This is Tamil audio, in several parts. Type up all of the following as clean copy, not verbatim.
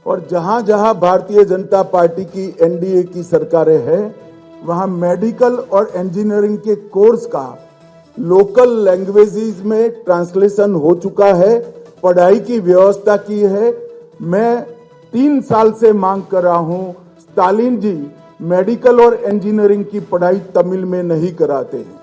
और जहां जहां भारतीय जनता पार्टी की एनडीए की सरकारें हैं वहां मेडिकल और इंजीनियरिंग के कोर्स का लोकल लैंग्वेजेस में ट्रांसलेशन हो चुका है, पढ़ाई की व्यवस्था की है। मैं 3 साल से मांग कर रहा हूं, स्टालिन जी मेडिकल और इंजीनियरिंग की पढ़ाई तमिल में नहीं कराते हैं।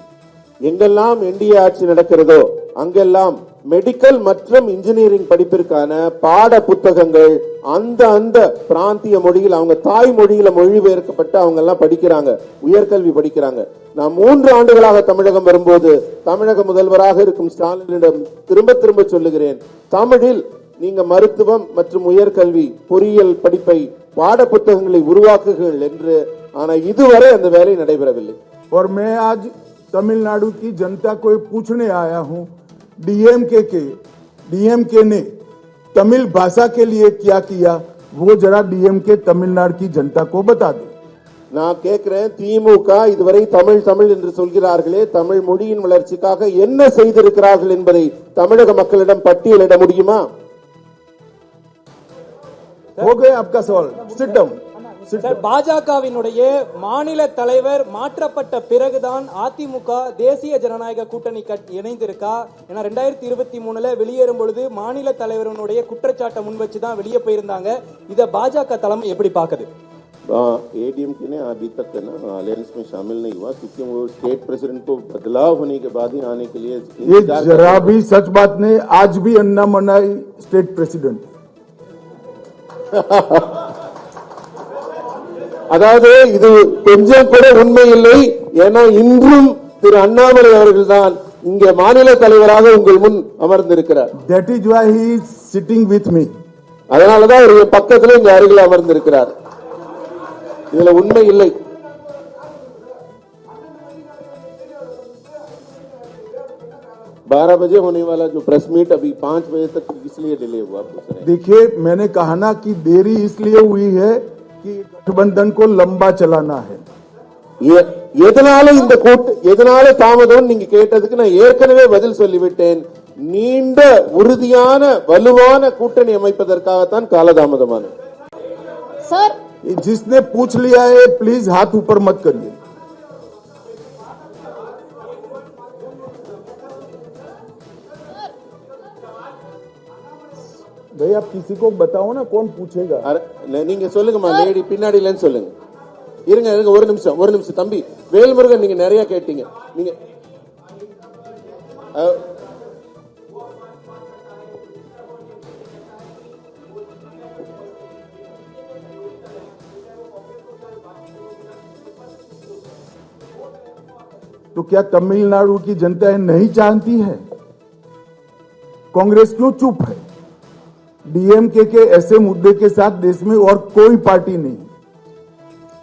எங்கெல்லாம் இந்திய ஆட்சி நடக்கிறதோ அங்கெல்லாம் மெடிக்கல் மற்றும் இன்ஜினியரிங் படிப்பிற்கான பாட புத்தகங்கள் அந்த பிராந்திய மொழியில் அவங்க தாய் மொழியில மொழிபெயர்க்கப்பட்டு அவங்க எல்லாம் படிக்கிறாங்க, உயர்கல்வி படிக்கிறாங்க. நான் 3 ஆண்டுகளாக தமிழகம் வரும்போது தமிழக முதல்வராக இருக்கும் ஸ்டாலினிடம் திரும்ப திரும்ப சொல்லுகிறேன், தமிழில் நீங்க மருத்துவம் மற்றும் உயர்கல்வி பொறியியல் படிப்பை பாட புத்தகங்களை உருவாக்குகள் என்று. ஆனா இதுவரை அந்த வேலை நடைபெறவில்லை. और मैं आज तमिलनाडु की जनता को पूछने आया हूं, डीएमके ने तमिल भाषा के लिए क्या किया, वो जरा डीएमके तमिलनाडु की जनता को बता दे. நான் கேட்கிறேன், திமுக இதுவரை தமிழ் என்று சொல்கிறார்களே, தமிழ் மொழியின் வளர்ச்சிக்காக என்ன செய்திருக்கிறார்கள் என்பதை தமிழக மக்களிடம் பட்டியலிட முடியுமா? हो गया आपका सवाल, सिट डाउन. பாஜகவினுடைய மாநில தலைவர் மாற்றப்பட்ட பிறகுதான் அதிமுக தேசிய ஜனநாயக கூட்டணி இணைந்திருக்கா? ஏன்னா 2023 வெளியேறும் பொழுது மாநில தலைவருடைய குற்றச்சாட்டை முன் வச்சுதான் வெளியே போயிருந்தாங்க. இத பாஜக தலைமை எப்படி பாக்குது? एडीएमके ने अभी तक ना अलायंस में शामिल नहीं हुआ क्योंकि वो स्टेट प्रेसिडेंट को बदलाव होने के बाद ही आने के लिए. ये जरा भी सच बात नहीं. आज भी अन्नामलाई स्टेट प्रेसिडेंट. அதாவது இது கொஞ்சம் கூட உண்மை இல்லை. ஏன்னா இன்றும் திரு அண்ணாமலை அவர்கள் தான் இங்கே மாநில தலைவராக உங்கள் முன் அமர்ந்திருக்கிறார். That is why he is sitting with me. அதனாலதான் அவர் பக்கத்துல இங்க அருகில் அமர்ந்திருக்கிறார். இதுல உண்மை இல்லை. बारह बजे होने वाला जो प्रेस मीट अभी 5 बजे तक इसलिए डिले हुआ. देखिए, मैंने कहा ना कि देरी इसलिए हुई है कि गठबंधन को लंबा चलाना है. எதனால தாமதம் நீங்க கேட்டதுக்கு நான் ஏற்கனவே பதில் சொல்லிவிட்டேன். நீண்ட உறுதியான வலுவான கூட்டணி அமைப்பதற்காகத்தான் காலதாமதமானது. सर, जिसने पूछ लिया है प्लीज हाथ ऊपर मत करिए. भाई आप किसी को बताओ ना, कौन पूछेगा? நீங்க சொல்லுங்கம்மா, லேடி பின்னாடிலன்னு சொல்லுங்க. இருங்க ஒரு நிமிஷம் தம்பி வேல்முருகன், நீங்க நிறைய கேட்டீங்க. நீங்க तो क्या तमिलनाडु की जनता नहीं जानती है? कांग्रेस क्यों चुप है? डीएमके के ऐसे मुद्दे के साथ देश में और कोई पार्टी नहीं.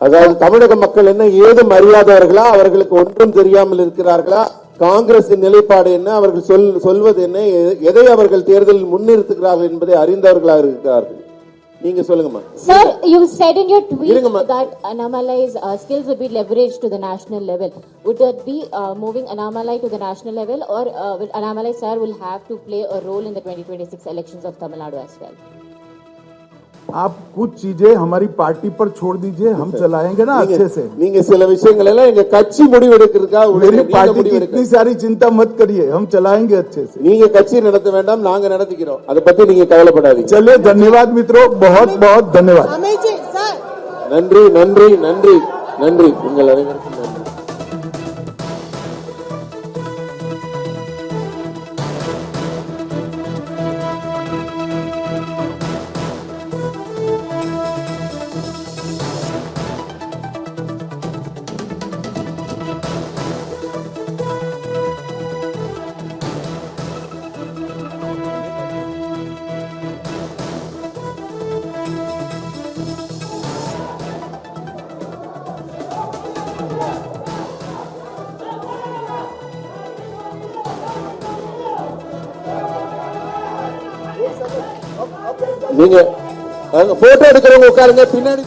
அதாவது தமிழக மக்கள் என்ன ஏதும் அறியாதவர்களா? அவர்களுக்கு ஒன்றும் தெரியாமல் இருக்கிறார்களா? காங்கிரசின் நிலைப்பாடு என்ன, அவர்கள் சொல்வது என்ன, எதை அவர்கள் தேர்தலில் முன்னிறுத்துகிறார்கள் என்பதை அறிந்தவர்களாக இருக்கிறார்கள். நீங்க சொல்லுங்கம்மா. Sir, you said in your tweet that Annamalai's skills would be leveraged to the national level. Would that be moving Annamalai to the national level, or will Annamalai sir will have to play a role in the 2026 elections of Tamil Nadu as well? आप कुछ चीजें हमारी पार्टी पर छोड़ दीजिए, हम चलाएंगे ना अच्छे से. நீங்க சில விஷயங்கள் எல்லாம் எங்க கட்சி முடிவெடுக்கிறதுக்கா? मेरी पार्टी की इतनी सारी चिंता मत करिए, हम चलाएंगे अच्छे से. நீங்க கட்சி நடத்த வேண்டாம், நாங்க நடத்திக்கிறோம். அதை பத்தி நீங்க கவலைப்படாதீங்க. चलिए, धन्यवाद मित्रों, बहुत बहुत धन्यवाद. நன்றி நன்றி நன்றி நன்றி உங்கள் அனைவருக்கும் நன்றி. நீங்க போட்டோ எடுக்கிறவங்க உட்காருங்க பின்னாடி.